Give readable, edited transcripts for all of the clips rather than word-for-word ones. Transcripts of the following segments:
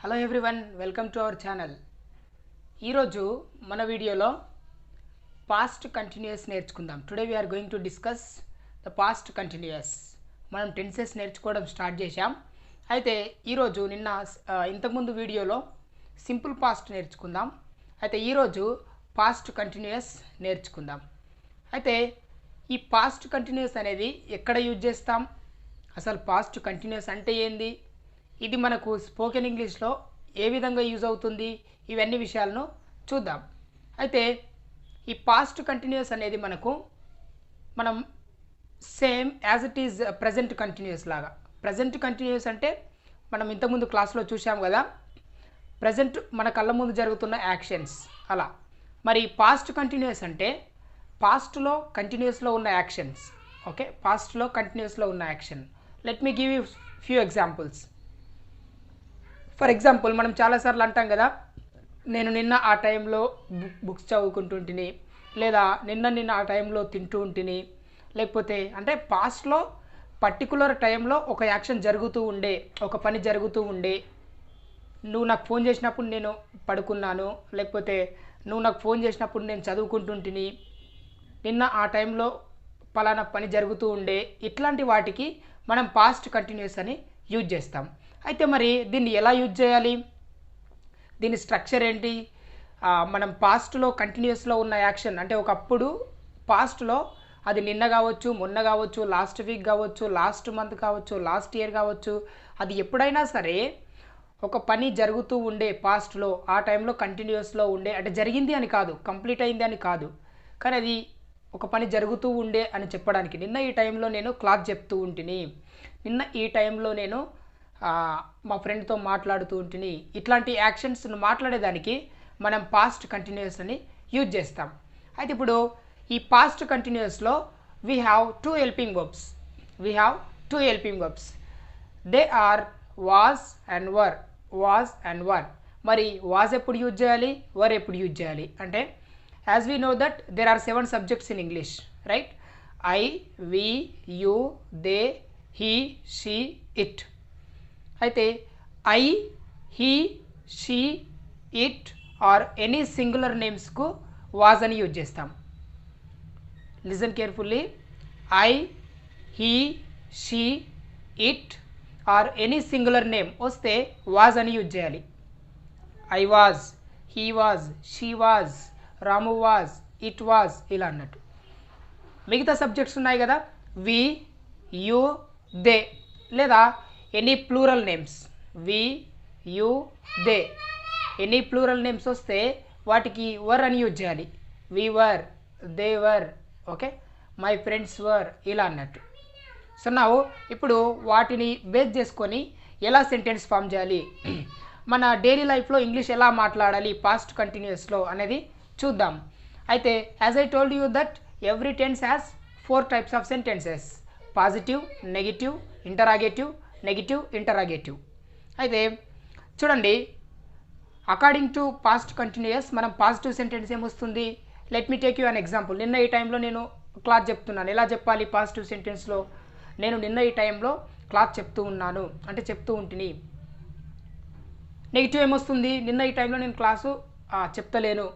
Hello everyone, welcome to our channel. ఈరోజు మన వీడియోలో పాస్ట్ కంటిన్యూస్ నేర్చుకుందాం. Today we are going to discuss the past continuous. మనం tenses నేర్చుకోవడం స్టార్ట్ చేశాం. అయితే ఈరోజు ఇంతకుముందు వీడియోలో సింపుల్ పాస్ట్ నేర్చుకుందాం. అయితే ఈరోజు పాస్ట్ కంటిన్యూస్ నేర్చుకుందాం. అయితే ఈ పాస్ట్ కంటిన్యూస్ అనేది ఎక్కడ యూజ్ చేస్తాం, అసలు పాస్ట్ కంటిన్యూస్ అంటే ఏంది, ఇది మనకు స్పోకెన్ ఇంగ్లీష్లో ఏ విధంగా యూజ్ అవుతుంది, ఇవన్నీ విషయాలను చూద్దాం. అయితే ఈ పాస్ట్ కంటిన్యూస్ అనేది మనం same as it is present continuous లాగా. ప్రజెంట్ కంటిన్యూస్ అంటే మనం ఇంతకుముందు క్లాస్లో చూసాం కదా, ప్రజెంట్ మన కళ్ళ ముందు జరుగుతున్న యాక్షన్స్ అలా. మరి పాస్ట్ కంటిన్యూస్ అంటే పాస్ట్లో కంటిన్యూస్లో ఉన్న యాక్షన్స్. ఓకే, పాస్ట్లో కంటిన్యూస్లో ఉన్న action. Let me give you few examples. For example, మనం చాలాసార్లు అంటాం కదా, నేను నిన్న ఆ టైంలో బుక్స్ చదువుకుంటుంటిని, లేదా నిన్న ఆ టైంలో తింటూ ఉంటిని, లేకపోతే అంటే పాస్ట్లో పర్టికులర్ టైంలో ఒక యాక్షన్ జరుగుతూ ఉండే, ఒక పని జరుగుతూ ఉండే. నువ్వు నాకు ఫోన్ చేసినప్పుడు నేను పడుకున్నాను, లేకపోతే నువ్వు నాకు ఫోన్ చేసినప్పుడు నేను చదువుకుంటుంటిని, నిన్న ఆ టైంలో పలానా పని జరుగుతూ ఉండే. ఇట్లాంటి వాటికి మనం పాస్ట్ కంటిన్యూస్ అని యూజ్ చేస్తాం. అయితే మరి దీన్ని ఎలా యూజ్ చేయాలి, దీని స్ట్రక్చర్ ఏంటి? మనం పాస్ట్లో కంటిన్యూస్లో ఉన్న యాక్షన్ అంటే ఒకప్పుడు పాస్ట్లో అది నిన్న కావచ్చు, మొన్న కావచ్చు, లాస్ట్ వీక్ కావచ్చు, లాస్ట్ మంత్ కావచ్చు, లాస్ట్ ఇయర్ కావచ్చు, అది ఎప్పుడైనా సరే ఒక పని జరుగుతూ ఉండే పాస్ట్లో, ఆ టైంలో కంటిన్యూస్లో ఉండే, అంటే జరిగింది అని కాదు, కంప్లీట్ అయింది అని కాదు, కానీ అది ఒక పని జరుగుతూ ఉండే అని చెప్పడానికి. నిన్న ఈ టైంలో నేను క్లాస్ చెప్తూ ఉంటిని, నిన్న ఈ టైంలో నేను మా ఫ్రెండ్తో మాట్లాడుతూ ఉంటిని. ఇట్లాంటి యాక్షన్స్ను మాట్లాడేదానికి మనం పాస్ట్ కంటిన్యూస్ అని యూజ్ చేస్తాం. అయితే ఇప్పుడు ఈ పాస్ట్ కంటిన్యూస్లో we have two helping verbs. They are was and were. మరి వాజ్ ఎప్పుడు యూజ్ చేయాలి, వర్ ఎప్పుడు యూజ్ చేయాలి అంటే, as we know that there are 7 subjects in English, right? I, we, you, they, he, she, it. అయితే I, he, she, it are any singular నేమ్స్కు was అని use చేస్తాం. Listen carefully. I, he, she, it are any singular name వస్తే was అని use చేయాలి. I was, he was, she was, Ramu was, it was, ఇలా అన్నట్టు. మిగతా సబ్జెక్ట్స్ ఉన్నాయి కదా, వి, యూ, దే, లేదా any plural names, we, you, they, any plural names వస్తే వాటికి వర్ అని యూజ్ చేయాలి. We were, they were, okay, my friends were, ఇలా అన్నట్టు. సో నా ఇప్పుడు వాటిని బేస్ చేసుకొని ఎలా సెంటెన్స్ ఫామ్ చేయాలి, మన డైలీ లైఫ్లో ఇంగ్లీష్ ఎలా మాట్లాడాలి పాస్ట్ కంటిన్యూస్లో అనేది చూద్దాం. అయితే as I told you that every tense has 4 types of sentences: positive, negative, interrogative, negative, interrogative. అయితే చూడండి, అకార్డింగ్ టు పాస్ట్ కంటిన్యూస్ మనం పాజిటివ్ సెంటెన్స్ ఏమొస్తుంది? Let me take you an example. నిన్న ఈ టైంలో నేను క్లాస్ చెప్తున్నాను. ఎలా చెప్పాలి పాజిటివ్ సెంటెన్స్లో? నేను నిన్న ఈ టైంలో క్లాస్ చెప్తూ ఉన్నాను అంటే చెప్తూ ఉంటిని. నెగిటివ్ ఏమొస్తుంది? నిన్న ఈ టైంలో నేను క్లాసు చెప్తలేను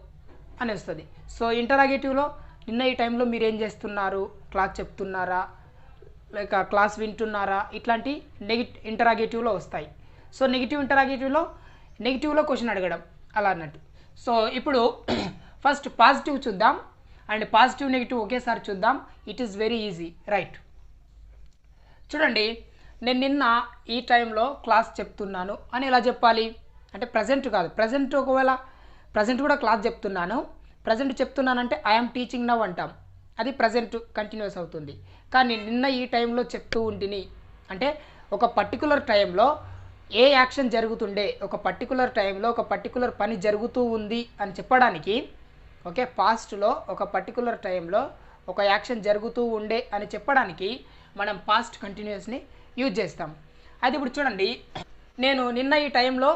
అని వస్తుంది. సో ఇంటరాగేటివ్లో నిన్న ఈ టైంలో మీరు ఏం చేస్తున్నారు, క్లాస్ చెప్తున్నారా, లేక క్లాస్ వింటున్నారా, ఇట్లాంటి ఇంటరాగేటివ్లో వస్తాయి. సో నెగిటివ్లో క్వశ్చన్ అడగడం అలా అన్నట్టు. సో ఇప్పుడు ఫస్ట్ పాజిటివ్ చూద్దాం, అండ్ పాజిటివ్ నెగిటివ్ ఒకేసారి చూద్దాం. It is very easy, right? చూడండి, నేను నిన్న ఈ టైంలో క్లాస్ చెప్తున్నాను అని ఎలా చెప్పాలి అంటే, ప్రజెంట్ కాదు, ప్రజెంట్ ఒకవేళ ప్రజెంట్ కూడా క్లాస్ చెప్తున్నాను, ప్రజెంట్ చెప్తున్నానంటే ఐఎమ్ టీచింగ్ నవ్ అంటాం, అది ప్రజెంట్ కంటిన్యూస్ అవుతుంది. కానీ నిన్న ఈ టైంలో చెప్తూ ఉంటిని అంటే ఒక పర్టికులర్ టైంలో ఏ యాక్షన్ జరుగుతుండే, ఒక పర్టికులర్ టైంలో ఒక పర్టికులర్ పని జరుగుతూ ఉంది అని చెప్పడానికి, ఓకే, పాస్ట్లో ఒక పర్టికులర్ టైంలో ఒక యాక్షన్ జరుగుతూ ఉండే అని చెప్పడానికి మనం పాస్ట్ కంటిన్యూస్ని యూజ్ చేస్తాం. అయితే ఇప్పుడు చూడండి, నేను నిన్న ఈ టైంలో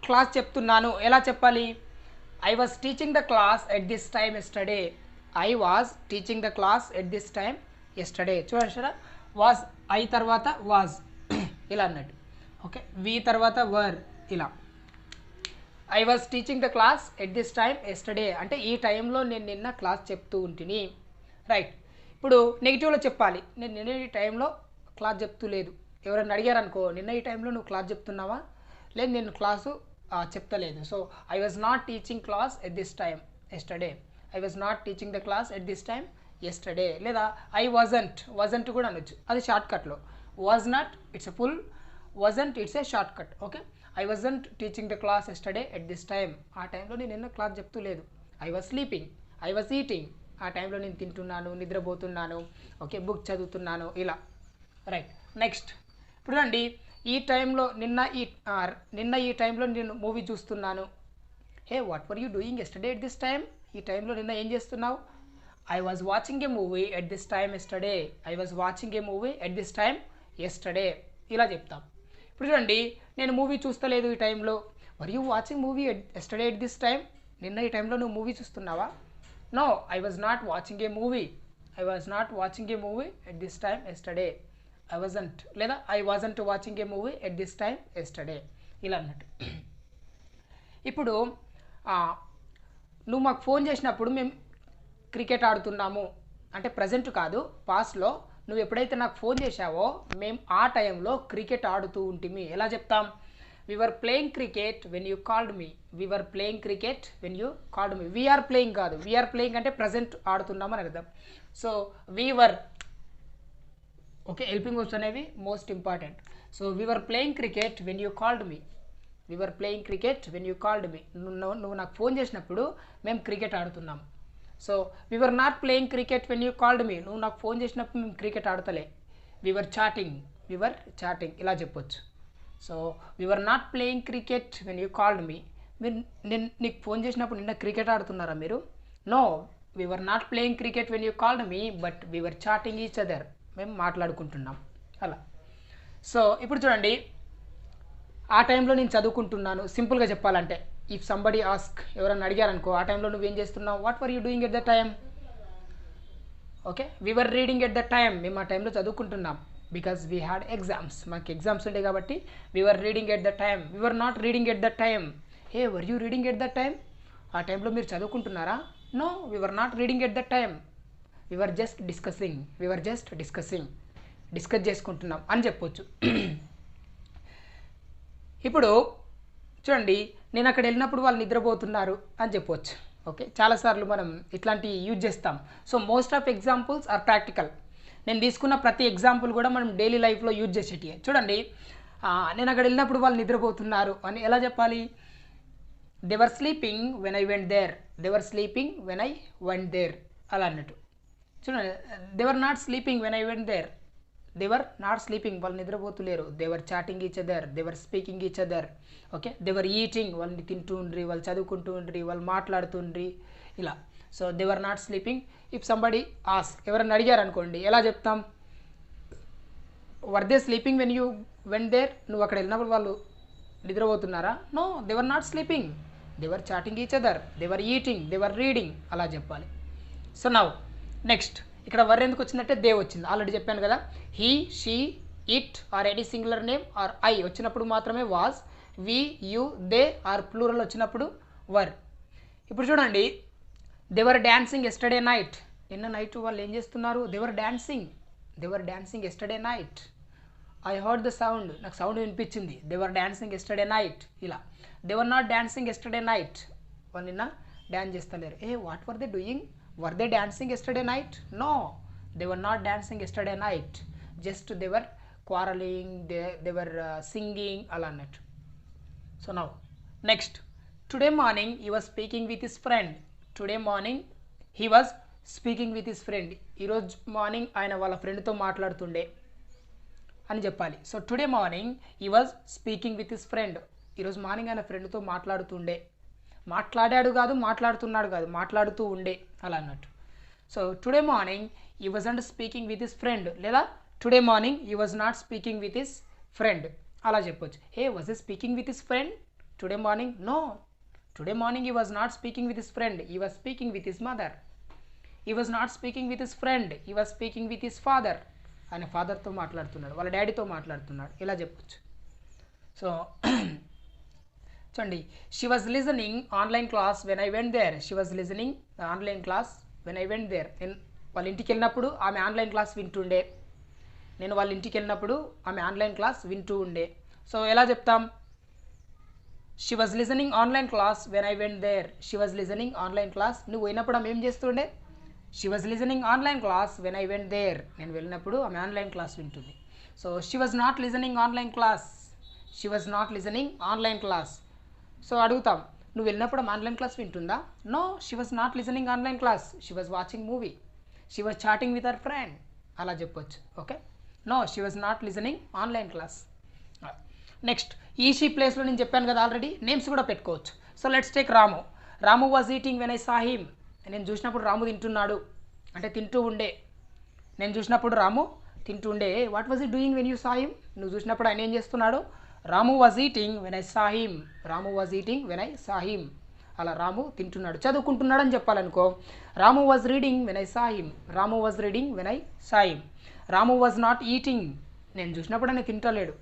క్లాస్ చెప్తున్నాను ఎలా చెప్పాలి? I was teaching the class at this time yesterday. I was teaching the class at this time yesterday. చూడండి, వాజ్ ఐ తర్వాత వాజ్ ఇలా అన్నట్టు, ఓకే, వి తర్వాత వర్ ఇలా. I was teaching the class at this time yesterday అంటే ఈ టైంలో నేను నిన్న క్లాస్ చెప్తూ ఉంటిని. రైట్. ఇప్పుడు నెగిటివ్లో చెప్పాలి, నేను నిన్న ఈ టైంలో క్లాస్ చెప్తూ లేదు. ఎవరైనా అడిగారనుకో, నిన్న ఈ టైంలో నువ్వు క్లాస్ చెప్తున్నావా? లేదు, నేను క్లాసు చెప్తలేదు. So I was not teaching class at this time yesterday. I was not teaching the class at this time yesterday. లేదా ఐ వాజంట్ కూడా అనొచ్చు, అది షార్ట్కట్లో. Was not it's a full, wasn't it's a shortcut. Okay, I wasn't teaching the class yesterday at this time. ఆ టైంలో నేను నిన్న class చెప్తూ లేదు. I was sleeping, I was eating, ఆ టైంలో నేను తింటున్నాను, నిద్రపోతున్నాను, ఓకే, బుక్ చదువుతున్నాను, ఇలా. రైట్. నెక్స్ట్ ఇప్పుడు రండి, ఈ టైంలో నిన్న ఈ టైంలో నేను మూవీ చూస్తున్నాను. Hey what were you doing yesterday at this time? ఈ టైంలో నిన్న ఏం చేస్తున్నావు? I was watching a movie at this time yesterday. I was watching a movie at this time yesterday, ఇలా చెప్తాం. ఇప్పుడు చూడండి, నేను మూవీ చూస్తలేదు ఈ టైంలో. Were you watching movie yesterday at this time? నిన్న ఈ టైంలో నువ్వు మూవీ చూస్తున్నావా? No, I was not watching a movie. I was not watching a movie at this time yesterday. I wasn't, లేదా I wasn't watching a movie at this time yesterday, ఇలా అన్నట్టు. ఇప్పుడు నువ్వు మాకు ఫోన్ చేసినప్పుడు మేము క్రికెట్ ఆడుతున్నాము అంటే ప్రజెంట్ కాదు, పాస్ట్లో. నువ్వు ఎప్పుడైతే నాకు ఫోన్ చేశావో మేము ఆ టైంలో క్రికెట్ ఆడుతూ ఉంటిమి. ఎలా చెప్తాం? We were playing cricket when you called me. We were playing cricket when you called me. We are playing కాదు, వీఆర్ ప్లేయింగ్ అంటే ప్రజెంట్ ఆడుతున్నామని అర్థం. So we were, okay, helping verbs అనేవి most important. So we were playing cricket when you called me. We were playing cricket when you called me. నువ్వు నాకు phone చేసినప్పుడు మేము cricket ఆడుతున్నాం. So we were not playing cricket when you called me. నువ్వు నాకు phone చేసినప్పుడు మేము cricket ఆడతలే. వీ వర్ చాటింగ్, ఇలా చెప్పొచ్చు. So we were not playing cricket when you called me. మీరు నీకు ఫోన్ చేసినప్పుడు నిన్న క్రికెట్ ఆడుతున్నారా మీరు? No, we were not playing cricket when you called me, but we were chatting each other. మేము మాట్లాడుకుంటున్నాం, అలా. సో ఇప్పుడు చూడండి, ఆ టైంలో నేను చదువుకుంటున్నాను. సింపుల్గా చెప్పాలంటే, ఇఫ్ సంబడి ఆస్క్, ఎవరన్నా అడిగారనుకో, ఆ టైంలో నువ్వేం చేస్తున్నావు? What were you doing at the time? Okay, we were reading at the time. మేము ఆ టైంలో చదువుకుంటున్నాం. బికాస్ వీ హ్యాడ్ ఎగ్జామ్స్, మాకు ఎగ్జామ్స్ ఉండే కాబట్టి we were reading at the time. We were not reading at the time. Hey were you reading at the time? ఆ టైంలో మీరు చదువుకుంటున్నారా? No, we were not reading at the time. We were just discussing, discuss చేసుకుంటున్నాం అని చెప్పొచ్చు. ఇప్పుడు చూడండి, నేను అక్కడ వెళ్ళినప్పుడు వాళ్ళు నిద్రపోతున్నారు అని చెప్పవచ్చు. ఓకే, చాలాసార్లు మనం ఇట్లాంటివి యూజ్ చేస్తాం. So most of examples are practical. నేను తీసుకున్న ప్రతి ఎగ్జాంపుల్ కూడా మనం డైలీ లైఫ్లో యూజ్ చేసేటివి. చూడండి, నేను అక్కడ వెళ్ళినప్పుడు వాళ్ళు నిద్రపోతున్నారు అని ఎలా చెప్పాలి? They were sleeping when I went there. They were sleeping when I went there, అలా అన్నట్టు. చూడండి, they were not sleeping when I went there. They were not sleeping, వాళ్ళు నిద్రపోతులేరు. They were chatting each other, they were speaking each other. Okay, they were eating, వాళ్ళని తింటూ ఉండ్రి, వాళ్ళు చదువుకుంటూ ఉండ్రి, వాళ్ళు మాట్లాడుతుండ్రి, ఇలా. So they were not sleeping. If somebody ask, ఎవరైనా అడిగారు అనుకోండి, ఎలా చెప్తాం? Were they sleeping when you went there? నువ్వు అక్కడ వెళ్ళినప్పుడు వాళ్ళు నిద్రపోతున్నారా? No, they were not sleeping. They were chatting each other, they were eating, they were reading, అలా చెప్పాలి. సో నౌ నెక్స్ట్, ఇక్కడ వర్ ఎందుకు వచ్చిందంటే దే వచ్చింది. ఆల్రెడీ చెప్పాను కదా, he, she, it are any singular name or I వచ్చినప్పుడు మాత్రమే was. We, you, they are plural వచ్చినప్పుడు వర్. ఇప్పుడు చూడండి, they were dancing yesterday night. నిన్న నైట్ వాళ్ళు ఏం చేస్తున్నారు? They were dancing yesterday night. I heard the sound, నాకు సౌండ్ వినిపించింది. They were dancing yesterday night, ఇలా. They were not dancing yesterday night, వాళ్ళు నిన్న డ్యాన్స్ చేస్తలేరు. ఏ what were they doing? Were they dancing yesterday night? No, they were not dancing yesterday night. Just they were quarreling, they were singing, ala annattu. So now next, today morning he was speaking with his friend. Today morning he was speaking with his friend. Ee roju morning ayana wala friend tho maatladutunde అని చెప్పాలి. So today morning he was speaking with his friend. ఈ రోజు morning ఆయన friend తో మాట్లాడుతుండే. మాట్లాడాడు కాదు, మాట్లాడుతున్నాడు కాదు, మాట్లాడుతూ ఉండే, అలా అన్నట్టు. So today morning he wasn't speaking with his friend, లేదా today morning he was not speaking with his friend, అలా చెప్పొచ్చు. Hey was he speaking with his friend today morning? No, today morning he was not speaking with his friend, he was speaking with his mother. He was not speaking with his friend, he was speaking with his father. ఆయన ఫాదర్తో మాట్లాడుతున్నాడు, వాళ్ళ డాడీతో మాట్లాడుతున్నాడు, ఇలా చెప్పొచ్చు. So చూడండి, she was listening online class when I went there. She was listening the online class when I went there. నేను వాళ్ళ ఇంటికి వెళ్ళినప్పుడు ఆమె ఆన్లైన్ క్లాస్ వింటుండే. నేను వాళ్ళ ఇంటికి వెళ్ళినప్పుడు ఆమె ఆన్లైన్ క్లాస్ వింటూ ఉండే. సో ఎలా చెప్తాం? She was listening online class when I went there. She was listening online class, నువ్వు పోయినప్పుడు ఆమె ఏం చేస్తుండే? She was listening online class when I went there. నేను వెళ్ళినప్పుడు ఆమె ఆన్లైన్ క్లాస్ వింటుంది. So she was not listening online class. She was not listening online class. So అడుగుతాం, నువ్వు వెళ్ళినప్పుడు ఆమె ఆన్లైన్ క్లాస్ వింటుందా? No, she was not listening online class. She was watching movie. She was chatting with her friend. అలా చెప్పొచ్చు. Okay, no, she was not listening online class. Next, ఈ she ప్లేస్లో నేను చెప్పాను కదా ఆల్రెడీ, నేమ్స్ కూడా పెట్టుకోవచ్చు. So let's take Ramu. Ramu was eating when I saw him. నేను చూసినప్పుడు రాము తింటున్నాడు, అంటే తింటూ ఉండే. నేను చూసినప్పుడు రాము తింటూ ఉండే. What was he doing when you saw him? నువ్వు చూసినప్పుడు ఆయన ఏం చేస్తున్నాడు? Ramu was eating when I saw him. Ramu was eating when I saw him. అలా రాము తింటున్నాడు, చదువుకుంటున్నాడు అని చెప్పాలనుకో, Ramu was reading when I saw him. Ramu was reading when I saw him. Ramu was not eating. నేను చూసినప్పుడు ఆయన తింటలేడు.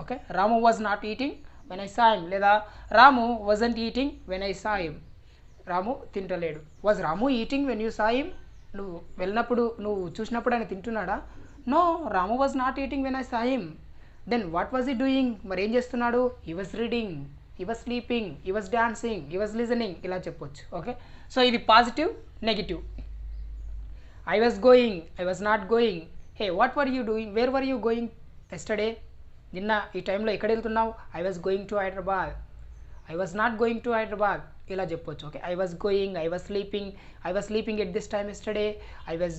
Okay, Ramu was not eating when I saw him. లేదా రాము wasn't eating when I saw him. Ramu తింటలేడు. Was Ramu eating when you saw him? నువ్వు వెళ్ళినప్పుడు, నువ్వు చూసినప్పుడు ఆయన తింటున్నాడా? No, Ramu was not eating when I saw him. Then what was he doing? మరి ఏం చేస్తున్నాడు? He was reading, he was sleeping, he was dancing, he was listening, ఇలా చెప్పొచ్చు. ఓకే, సో ఇది positive, negative. I was going, I was not going. Hey, what were you doing? Wear were you going yesterday? నిన్న ఈ టైంలో ఎక్కడ వెళ్తున్నావు? I was going to Hyderabad. I was not going to Hyderabad, ఇలా చెప్పొచ్చు. Okay, I was going, I was sleeping at this time yesterday. I was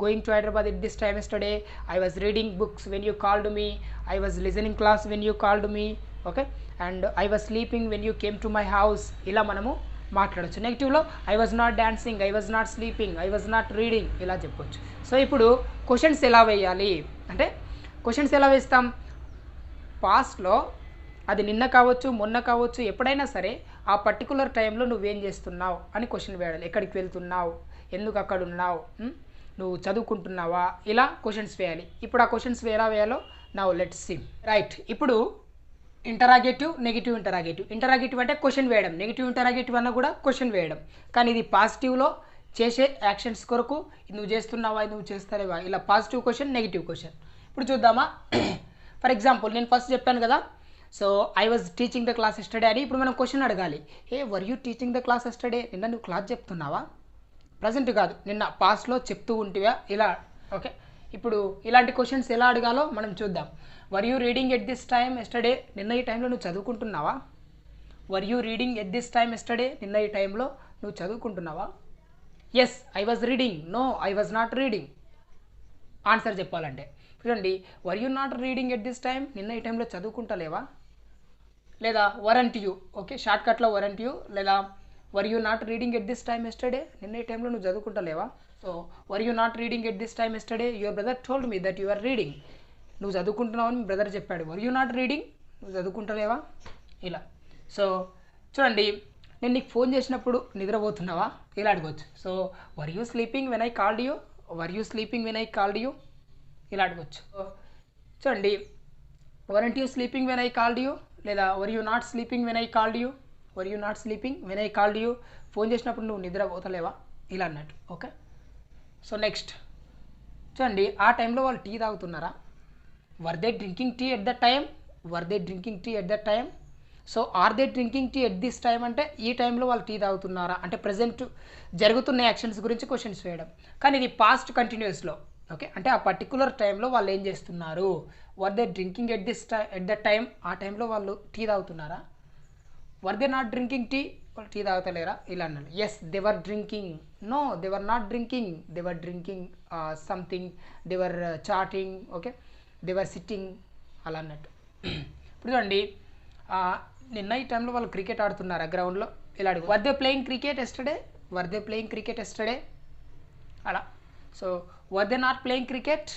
going to Hyderabad at this time yesterday. I was reading books when you called me. I was listening class when you called me. Okay, and I was sleeping when you came to my house. ఇలా మనము మాట్లాడచ్చు. నెగిటివ్లో I was not dancing, I was not sleeping, I was not reading, ఇలా చెప్పొచ్చు. So ఇప్పుడు questions ఎలా వేయాలి అంటే, క్వశ్చన్స్ ఎలా వేస్తాం? పాస్ట్లో అది నిన్న కావచ్చు, మొన్న కావచ్చు, ఎప్పుడైనా సరే ఆ పర్టికులర్ టైంలో నువ్వేం చేస్తున్నావు అని క్వశ్చన్ వేయాలి. ఎక్కడికి వెళ్తున్నావు, ఎందుకు అక్కడ ఉన్నావు, నువ్వు చదువుకుంటున్నావా, ఇలా క్వశ్చన్స్ వేయాలి. ఇప్పుడు ఆ క్వశ్చన్స్ ఎలా వేయాలో నౌ లెట్స్ సీ. రైట్, ఇప్పుడు ఇంటరాగేటివ్, నెగిటివ్ ఇంటరాగేటివ్. ఇంటరాగేటివ్ అంటే క్వశ్చన్ వేయడం, నెగిటివ్ ఇంటరాగేటివ్ అన్న కూడా క్వశ్చన్ వేయడం. కానీ ఇది పాజిటివ్లో చేసే యాక్షన్స్ కొరకు నువ్వు చేస్తున్నావా, నువ్వు చేస్తారేవా, ఇలా పాజిటివ్ క్వశ్చన్, నెగిటివ్ క్వశ్చన్. ఇప్పుడు చూద్దామా? ఫర్ ఎగ్జాంపుల్ నేను ఫస్ట్ చెప్పాను కదా, so I was teaching the class yesterday అని. ఇప్పుడు మనం క్వశ్చన్ అడగాలి, ఏ were you teaching the class yesterday? నిన్న నువ్వు క్లాస్ చెప్తున్నావా? ప్రజెంట్ కాదు, నిన్న పాస్ట్లో చెప్తూ ఉంటివా, ఇలా. ఓకే, ఇప్పుడు ఇలాంటి క్వశ్చన్స్ ఎలా అడగాలో మనం చూద్దాం. Were you reading at this time yesterday? నిన్న ఈ టైంలో నువ్వు చదువుకుంటున్నావా? Were you reading at this time yesterday? నిన్న ఈ టైంలో నువ్వు చదువుకుంటున్నావా? Yes, I was reading. No, I was not reading. Answer చెప్పాలంటే చూడండి, were you not reading at this time? నిన్న ఈ టైంలో చదువుకుంటలేవా? లేదా వరంట్ యూ. ఓకే, షార్ట్కట్లో వరంట్ యూ. లేదా were you not reading at this time yesterday? నిన్న ఈ టైంలో నువ్వు చదువుకుంటలేవా? So were you not reading at this time yesterday? Your brother told me that you are reading. నువ్వు చదువుకుంటున్నావు అని బ్రదర్ చెప్పాడు. Were you not reading? నువ్వు చదువుకుంటలేవా? ఇలా. సో చూడండి, నేను నీకు ఫోన్ చేసినప్పుడు నిద్రపోతున్నావా, ఇలా అడగవచ్చు. So were you sleeping when I called you? Were you sleeping when I called you? ఇలా అడగవచ్చు. చూడండి, weren't you sleeping when I called you? లేదా were you not sleeping when I called you? Were you not sleeping when I called you? Phone చేసినప్పుడు నువ్వు నిద్రపోతలేవా, ఇలా అన్నట్టు. Okay, so next చూడండి, ఆ టైంలో వాళ్ళు టీ తాగుతున్నారా? Were they drinking tea at the time? Were they drinking tea at the time? So are they drinking tea at this time అంటే ఈ టైంలో వాళ్ళు టీ తాగుతున్నారా అంటే ప్రజెంట్ జరుగుతున్న యాక్షన్స్ గురించి క్వశ్చన్స్ వేయడం. కానీ ఇది పాస్ట్ కంటిన్యూస్లో. ఓకే, అంటే ఆ పర్టికులర్ టైంలో వాళ్ళు ఏం చేస్తున్నారు? Were they drinking at the time? ఆ టైంలో వాళ్ళు టీ తాగుతున్నారా? Were they not drinking tea? వాళ్ళు టీ తాగుతలేరా, ఇలా అన్నాడు. Yes, they were drinking. No, they were not drinking. They were drinking something. They were chatting. Okay, they were sitting, అలా అన్నట్టు. ఇప్పుడు చూడండి, నిన్న ఈ టైంలో వాళ్ళు క్రికెట్ ఆడుతున్నారా గ్రౌండ్లో, ఇలా అడుగు. Were they playing cricket yesterday? Were they playing cricket yesterday, అలా. So were they not playing cricket?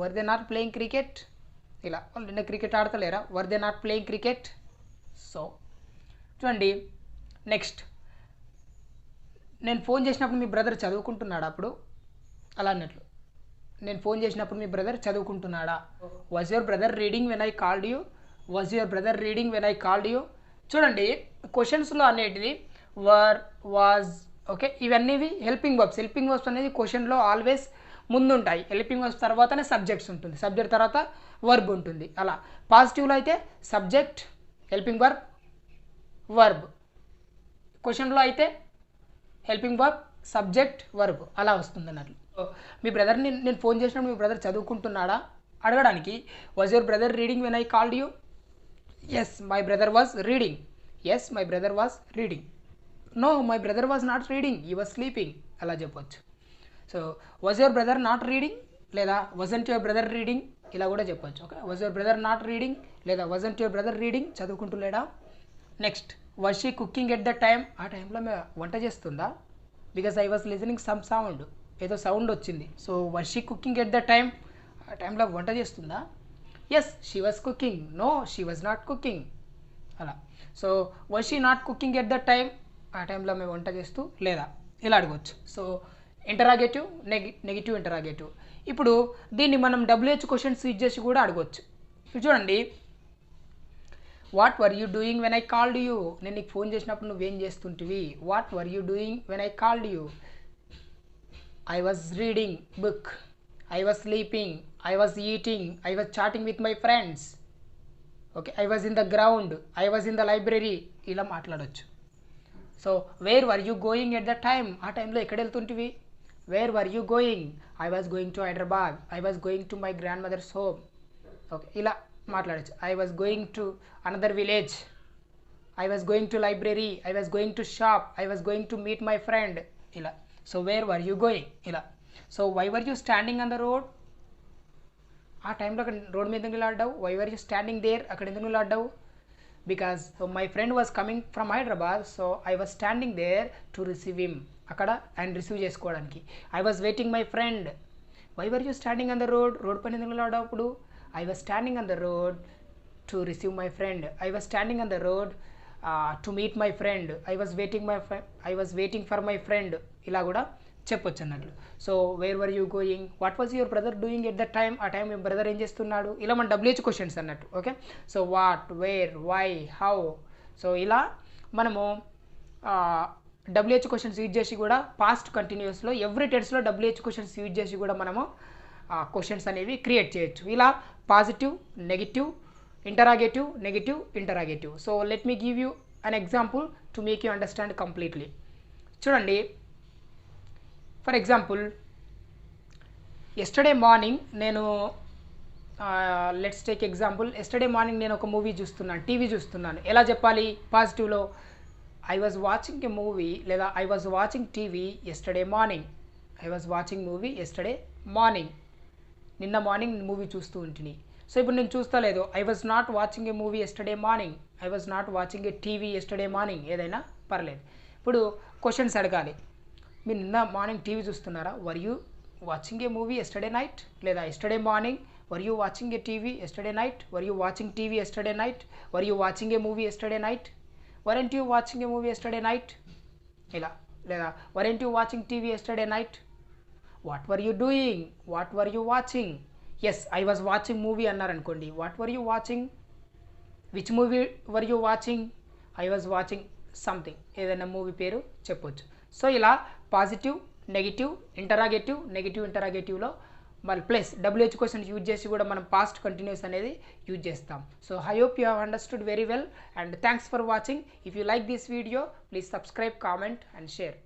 Were they not playing cricket, ఇలా. వాళ్ళు నిన్న క్రికెట్ ఆడతలేరా? Were they not playing cricket. So చూడండి, నెక్స్ట్, నేను ఫోన్ చేసినప్పుడు మీ బ్రదర్ చదువుకుంటున్నాడా అప్పుడు, అలా అన్నట్లు. నేను ఫోన్ చేసినప్పుడు మీ బ్రదర్ చదువుకుంటున్నాడా? Was your brother reading when I called you? Was your brother reading when I called you? చూడండి క్వశ్చన్స్లో అనేటిది వర్ వాజ్ ఓకే ఇవన్నీ హెల్పింగ్ వర్బ్స్ అనేది క్వశ్చన్లో ఆల్వేస్ ముందుంటాయి. హెల్పింగ్ వర్బ్స్ తర్వాతనే సబ్జెక్ట్స్ ఉంటుంది, సబ్జెక్ట్ తర్వాత వర్బ్ ఉంటుంది. అలా పాజిటివ్లో అయితే సబ్జెక్ట్ హెల్పింగ్ వర్బ్ వర్బ్, క్వశ్చన్లో అయితే హెల్పింగ్ వర్బ్ సబ్జెక్ట్ వర్బ్ అలా వస్తుంది అన్నట్లు. మీ బ్రదర్ని నేను ఫోన్ చేసినప్పుడు మీ బ్రదర్ చదువుకుంటున్నాడా అడగడానికి was your brother reading when I called you? Yes my brother was reading. Yes my brother was reading. No my brother was not reading, he was sleeping అలా చెప్పొచ్చు. So was your brother not reading లేదా wasn't your brother reading ఇలా కూడా చెప్పొచ్చు. Okay was your brother not reading లేదా wasn't your brother reading చదువుకుంటులేడా. Next was she cooking at the time, ఆ టైంలో వంట చేస్తుందా? Because I was listening some sound, ఏదో సౌండ్ వచ్చింది. So was she cooking at the time, ఆ టైంలో వంట చేస్తుందా? Yes she was cooking. No she was not cooking అలా. So was she not cooking at the time, ఆ టైంలో మేము వంట చేస్తూ లేదా ఇలా అడగవచ్చు. So interrogative negative interrogative. ఇప్పుడు దీన్ని మనం WH క్వశ్చన్స్ యూజ్ చేసి కూడా అడగవచ్చు. ఇప్పుడు చూడండి what were you doing when I called you, నేను నీకు ఫోన్ చేసినప్పుడు నువ్వేం చేస్తుంటివి? What were you doing when I called you? I was reading book, I was sleeping, I was eating, I was chatting with my friends. Okay I was in the గ్రౌండ్, ఐ was in ద లైబ్రరీ ఇలా మాట్లాడవచ్చు. So where were you going at the time, ఆ టైంలో ఎక్కడ వెళ్తుంటివి? Where were you going? I was going to Hyderabad, I was going to my grandmother's home. Okay ఇలా మాట్లాడచ్చు. I was going to another village, I was going to library, I was going to shop, I was going to meet my friend ఇలా. So where were you going ఇలా. So why were you standing on the road, ఆ టైంలో అక్కడ road మీద ఎందుకు నిలబడ్డావు? Why were you standing there, అక్కడ ఎందుకు నిలబడ్డావు? Because my friend was coming from Hyderabad, so I was standing there to receive him, అక్కడ ఆయన రిసీవ్ చేసుకోవడానికి. I was waiting my friend. Why were you standing on the road, road పైన ఎందుకు నిలబడ్డావు అప్పుడు? I was standing on the road to receive my friend, I was standing on the road to meet my friend, I was waiting for my friend ఇలా కూడా చెప్పొచ్చు అన్నట్లు. So where were you going, what was your brother doing at the time, ఆ time మీ brother ఏం చేస్తున్నాడు ఇలా మన WH క్వశ్చన్స్ అన్నట్టు. Okay so what, where, why, how, so ఇలా మనము WH క్వశ్చన్స్ యూజ్ చేసి కూడా పాస్ట్ కంటిన్యూస్లో ఎవ్రీ టెన్స్లో WH క్వశ్చన్స్ యూజ్ చేసి కూడా మనము క్వశ్చన్స్ అనేవి క్రియేట్ చేయొచ్చు. ఇలా positive negative interrogative negative interrogative. So let me give you an example to make you understand completely. చూడండి ఫర్ ఎగ్జాంపుల్ ఎస్టర్డే మార్నింగ్ నేను let's take example yesterday morning నేను ఒక మూవీ చూస్తున్నాను, టీవీ చూస్తున్నాను. ఎలా చెప్పాలి పాజిటివ్లో? I was watching a movie లేదా I was watching TV yesterday morning. I was watching movie yesterday morning, నిన్న మార్నింగ్ మూవీ చూస్తూ ఉంటుంది. సో ఇప్పుడు నేను చూస్తా లేదు. I was not watching a movie yesterday morning, I was not watching a TV yesterday morning, ఏదైనా పర్లేదు. ఇప్పుడు క్వశ్చన్స్ అడగాలి. మీరు నిన్న మార్నింగ్ టీవీ చూస్తున్నారా? Were you watching a movie yesterday night, లేదా yesterday morning were you watching a TV yesterday night, were you watching TV yesterday night, were you watching a movie yesterday night, weren't you watching a movie yesterday night ఇలా, లేదా weren't you watching TV yesterday night. What were you doing, what were you watching? Yes I was watching movie అన్నారనుకోండి, what were you watching, which movie were you watching? I was watching something, ఏదైనా movie పేరు చెప్పొచ్చు. So ఇలా positive negative interrogative negative ఇంటరాగేటివ్లో మళ్ళీ plus WH questions use చేసి కూడా మనం past continuous అనేది యూజ్ చేస్తాం. So I hope you have understood very well and thanks for watching. If you like this video please subscribe, comment and share.